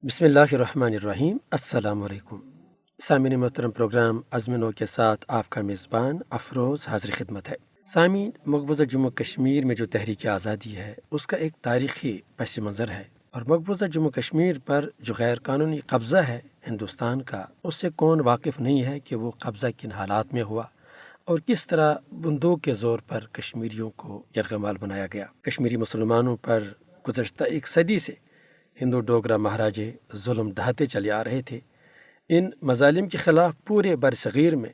بسم اللہ الرحمن الرحیم۔ السلام علیکم سامعین محترم، پروگرام عزم کے ساتھ آپ کا میزبان افروز حاضر خدمت ہے۔ سامعین، مقبوضہ جموں کشمیر میں جو تحریک آزادی ہے اس کا ایک تاریخی پس منظر ہے، اور مقبوضہ جموں کشمیر پر جو غیر قانونی قبضہ ہے ہندوستان کا، اس سے کون واقف نہیں ہے کہ وہ قبضہ کن حالات میں ہوا اور کس طرح بندوق کے زور پر کشمیریوں کو یرغمال بنایا گیا۔ کشمیری مسلمانوں پر گزشتہ ایک صدی سے ہندو ڈوگرا مہاراجے ظلم ڈھاتے چلے آ رہے تھے۔ ان مظالم کے خلاف پورے برصغیر میں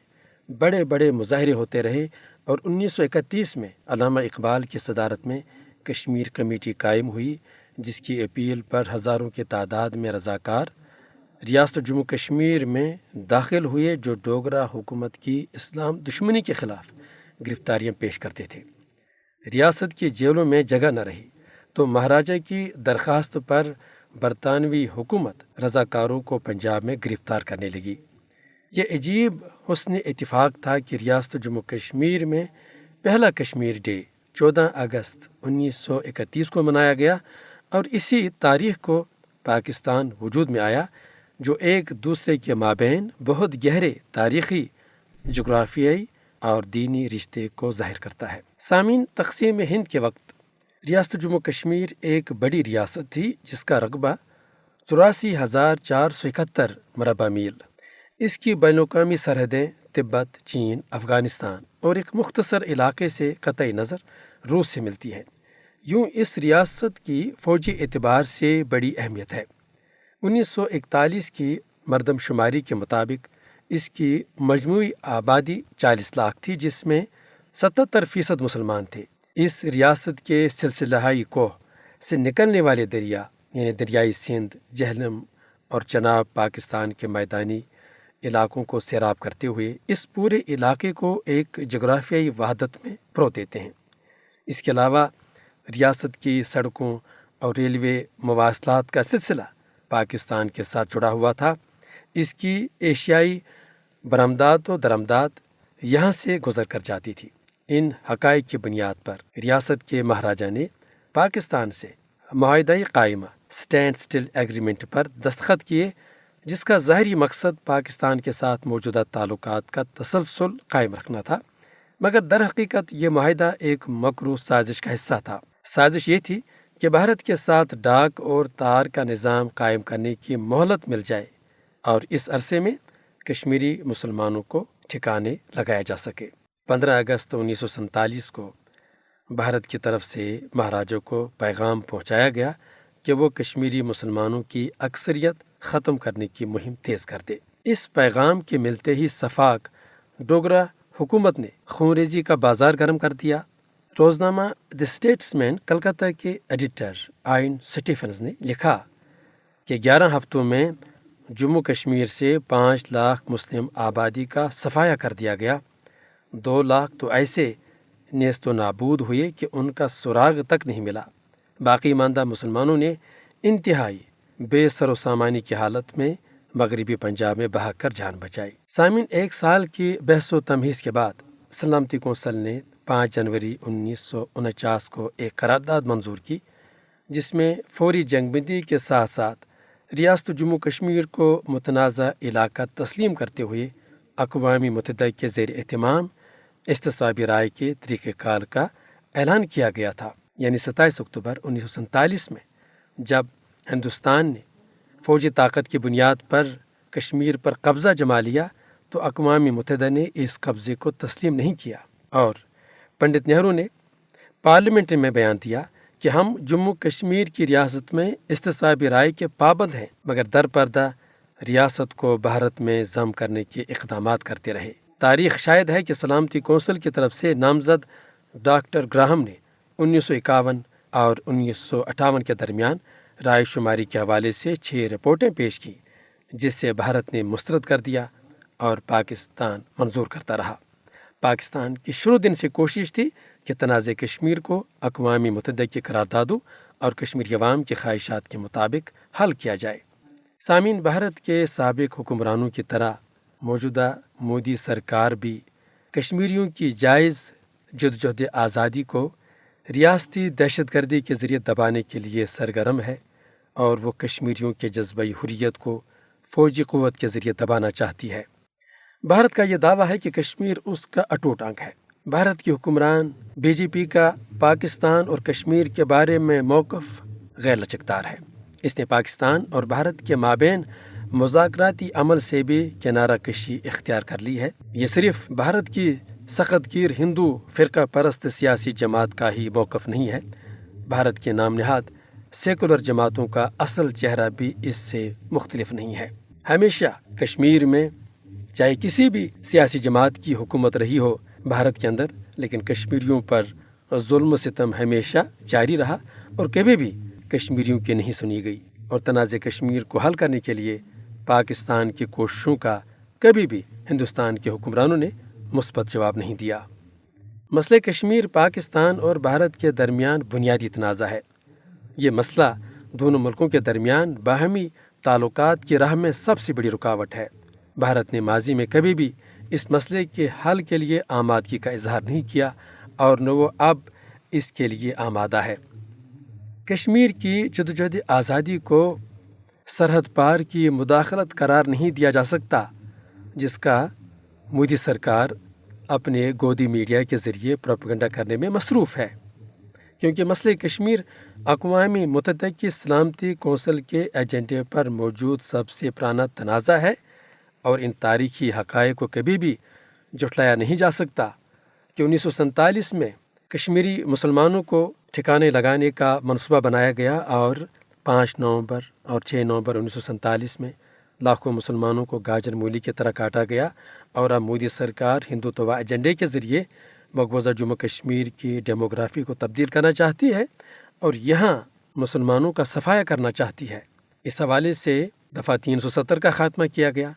بڑے بڑے مظاہرے ہوتے رہے، اور 1931 میں علامہ اقبال کی صدارت میں کشمیر کمیٹی قائم ہوئی، جس کی اپیل پر ہزاروں کی تعداد میں رضاکار ریاست جموں کشمیر میں داخل ہوئے، جو ڈوگرا حکومت کی اسلام دشمنی کے خلاف گرفتاریاں پیش کرتے تھے۔ ریاست کی جیلوں میں جگہ نہ رہی تو مہاراجہ کی درخواست پر برطانوی حکومت رضاکاروں کو پنجاب میں گرفتار کرنے لگی۔ یہ عجیب حسن اتفاق تھا کہ ریاست جموں کشمیر میں پہلا کشمیر ڈے 14 اگست 1931 کو منایا گیا، اور اسی تاریخ کو پاکستان وجود میں آیا، جو ایک دوسرے کے مابین بہت گہرے تاریخی، جغرافیائی اور دینی رشتے کو ظاہر کرتا ہے۔ سامعین، تقسیم ہند کے وقت ریاست جموں کشمیر ایک بڑی ریاست تھی جس کا رقبہ 84,471 مربع میل۔ اس کی بین الاقوامی سرحدیں تبت، چین، افغانستان اور ایک مختصر علاقے سے قطع نظر روس سے ملتی ہیں۔ یوں اس ریاست کی فوجی اعتبار سے بڑی اہمیت ہے۔ 1941 کی مردم شماری کے مطابق اس کی مجموعی آبادی 40 لاکھ تھی، جس میں 77% مسلمان تھے۔ اس ریاست کے سلسلہائی کوہ سے نکلنے والے دریا یعنی دریائے سندھ، جہلم اور چناب پاکستان کے میدانی علاقوں کو سیراب کرتے ہوئے اس پورے علاقے کو ایک جغرافیائی وحدت میں پرو دیتے ہیں۔ اس کے علاوہ ریاست کی سڑکوں اور ریلوے مواصلات کا سلسلہ پاکستان کے ساتھ جڑا ہوا تھا۔ اس کی ایشیائی برآمدات و درآمدات یہاں سے گزر کر جاتی تھی۔ ان حقائق کی بنیاد پر ریاست کے مہاراجہ نے پاکستان سے معاہدہ قائمہ اسٹینڈ سٹل ایگریمنٹ پر دستخط کیے، جس کا ظاہری مقصد پاکستان کے ساتھ موجودہ تعلقات کا تسلسل قائم رکھنا تھا، مگر در حقیقت یہ معاہدہ ایک مکروہ سازش کا حصہ تھا۔ سازش یہ تھی کہ بھارت کے ساتھ ڈاک اور تار کا نظام قائم کرنے کی مہلت مل جائے، اور اس عرصے میں کشمیری مسلمانوں کو ٹھکانے لگایا جا سکے۔ 15 اگست 1947 کو بھارت کی طرف سے مہاراجوں کو پیغام پہنچایا گیا کہ وہ کشمیری مسلمانوں کی اکثریت ختم کرنے کی مہم تیز کر دے۔ اس پیغام کے ملتے ہی صفاق ڈوگرا حکومت نے خونریزی کا بازار گرم کر دیا۔ روزنامہ دی اسٹیٹس مین کلکتہ کے ایڈیٹر آئن سٹیفنز نے لکھا کہ 11 ہفتوں میں جموں کشمیر سے 5 لاکھ مسلم آبادی کا صفایا کر دیا گیا۔ 2 لاکھ تو ایسے نیست و نابود ہوئے کہ ان کا سراغ تک نہیں ملا۔ باقی ماندہ مسلمانوں نے انتہائی بے سر و سامانی کی حالت میں مغربی پنجاب میں بھاگ کر جان بچائی۔ سامعین، 1 سال کی بحث و تمہیز کے بعد سلامتی کونسل نے 5 جنوری 1949 کو ایک قرارداد منظور کی، جس میں فوری جنگ بندی کے ساتھ ساتھ ریاست جموں کشمیر کو متنازع علاقہ تسلیم کرتے ہوئے اقوام متحدہ کے زیر اہتمام استصوابی رائے کے طریقہ کار کا اعلان کیا گیا تھا۔ یعنی 27 اکتوبر 1947 میں جب ہندوستان نے فوجی طاقت کی بنیاد پر کشمیر پر قبضہ جما لیا، تو اقوام متحدہ نے اس قبضے کو تسلیم نہیں کیا، اور پنڈت نہرو نے پارلیمنٹ میں بیان دیا کہ ہم جموں کشمیر کی ریاست میں استصوابی رائے کے پابند ہیں، مگر در پردہ ریاست کو بھارت میں ضم کرنے کے اقدامات کرتے رہے۔ تاریخ شاہد ہے کہ سلامتی کونسل کی طرف سے نامزد ڈاکٹر گراہم نے 1951 اور 1958 کے درمیان رائے شماری کے حوالے سے 6 رپورٹیں پیش کی، جس سے بھارت نے مسترد کر دیا اور پاکستان منظور کرتا رہا۔ پاکستان کی شروع دن سے کوشش تھی کہ تنازع کشمیر کو اقوام متحدہ کی قراردادوں اور کشمیری عوام کی خواہشات کے مطابق حل کیا جائے۔ سامعین، بھارت کے سابق حکمرانوں کی طرح موجودہ مودی سرکار بھی کشمیریوں کی جائز جدوجہد آزادی کو ریاستی دہشت گردی کے ذریعے دبانے کے لیے سرگرم ہے، اور وہ کشمیریوں کے جذبہ حریت کو فوجی قوت کے ذریعے دبانا چاہتی ہے۔ بھارت کا یہ دعویٰ ہے کہ کشمیر اس کا اٹوٹ انگ ہے۔ بھارت کی حکمران بی جے پی کا پاکستان اور کشمیر کے بارے میں موقف غیر لچکدار ہے۔ اس نے پاکستان اور بھارت کے مابین مذاکراتی عمل سے بھی کنارہ کشی اختیار کر لی ہے۔ یہ صرف بھارت کی سخت گیر ہندو فرقہ پرست سیاسی جماعت کا ہی موقف نہیں ہے، بھارت کے نام نہاد سیکولر جماعتوں کا اصل چہرہ بھی اس سے مختلف نہیں ہے۔ ہمیشہ کشمیر میں چاہے کسی بھی سیاسی جماعت کی حکومت رہی ہو بھارت کے اندر، لیکن کشمیریوں پر ظلم و ستم ہمیشہ جاری رہا اور کبھی بھی کشمیریوں کی نہیں سنی گئی، اور تنازع کشمیر کو حل کرنے کے لیے پاکستان کی کوششوں کا کبھی بھی ہندوستان کے حکمرانوں نے مثبت جواب نہیں دیا۔ مسئلہ کشمیر پاکستان اور بھارت کے درمیان بنیادی تنازع ہے۔ یہ مسئلہ دونوں ملکوں کے درمیان باہمی تعلقات کی راہ میں سب سے بڑی رکاوٹ ہے۔ بھارت نے ماضی میں کبھی بھی اس مسئلے کے حل کے لیے آمادگی کا اظہار نہیں کیا اور نہ وہ اب اس کے لیے آمادہ ہے۔ کشمیر کی جدوجہد آزادی کو سرحد پار کی مداخلت قرار نہیں دیا جا سکتا، جس کا مودی سرکار اپنے گودی میڈیا کے ذریعے پروپیگنڈا کرنے میں مصروف ہے، کیونکہ مسئلہ کشمیر اقوام متحدہ کی سلامتی کونسل کے ایجنڈے پر موجود سب سے پرانا تنازع ہے، اور ان تاریخی حقائق کو کبھی بھی جھٹلایا نہیں جا سکتا کہ 1947 میں کشمیری مسلمانوں کو ٹھکانے لگانے کا منصوبہ بنایا گیا اور 5 نومبر اور 6 نومبر 1947 میں لاکھوں مسلمانوں کو گاجر مولی کی طرح کاٹا گیا، اور اب مودی سرکار ہندوتوا ایجنڈے کے ذریعے مقبوضہ جموں کشمیر کی ڈیموگرافی کو تبدیل کرنا چاہتی ہے اور یہاں مسلمانوں کا صفایا کرنا چاہتی ہے۔ اس حوالے سے دفعہ 370 کا خاتمہ کیا گیا،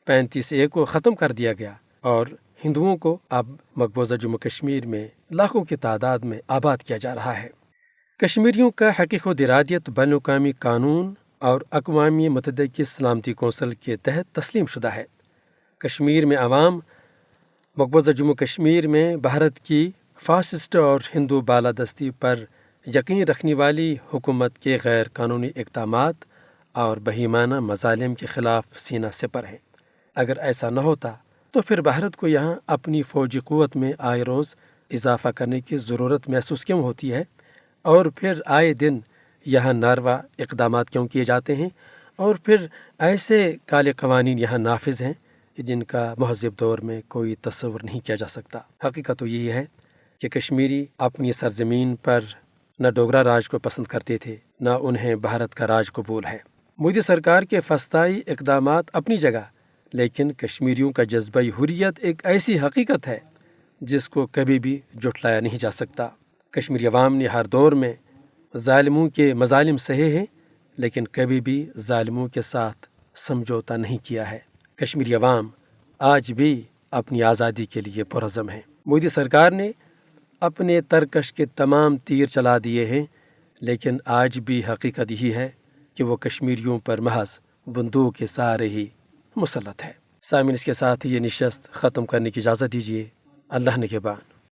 35A کو ختم کر دیا گیا، اور ہندوؤں کو اب مقبوضہ جموں کشمیر میں لاکھوں کی تعداد میں آباد کیا جا رہا ہے۔ کشمیریوں کا حق خود ارادیت بین الاقوامی قانون اور اقوام متحدہ کی سلامتی کونسل کے تحت تسلیم شدہ ہے۔ کشمیر میں عوام مقبوضہ جموں کشمیر میں بھارت کی فاسسٹ اور ہندو بالادستی پر یقین رکھنے والی حکومت کے غیر قانونی اقدامات اور بہیمانہ مظالم کے خلاف سینہ سپر ہیں۔ اگر ایسا نہ ہوتا تو پھر بھارت کو یہاں اپنی فوجی قوت میں آئے روز اضافہ کرنے کی ضرورت محسوس کیوں ہوتی ہے، اور پھر آئے دن یہاں ناروا اقدامات کیوں کیے جاتے ہیں، اور پھر ایسے کالے قوانین یہاں نافذ ہیں کہ جن کا مہذب دور میں کوئی تصور نہیں کیا جا سکتا۔ حقیقت تو یہی ہے کہ کشمیری اپنی سرزمین پر نہ ڈوگرا راج کو پسند کرتے تھے، نہ انہیں بھارت کا راج قبول ہے۔ مودی سرکار کے فسطائی اقدامات اپنی جگہ، لیکن کشمیریوں کا جذبہ حریت ایک ایسی حقیقت ہے جس کو کبھی بھی جھٹلایا نہیں جا سکتا۔ کشمیری عوام نے ہر دور میں ظالموں کے مظالم سہے ہیں، لیکن کبھی بھی ظالموں کے ساتھ سمجھوتا نہیں کیا ہے۔ کشمیری عوام آج بھی اپنی آزادی کے لیے پرعزم ہیں۔ مودی سرکار نے اپنے ترکش کے تمام تیر چلا دیے ہیں، لیکن آج بھی حقیقت یہی ہے کہ وہ کشمیریوں پر محض بندوق کے سہارے ہی مسلط ہے۔ سامعین، اس کے ساتھ ہی یہ نشست ختم کرنے کی اجازت دیجیے۔ اللہ نگہبان۔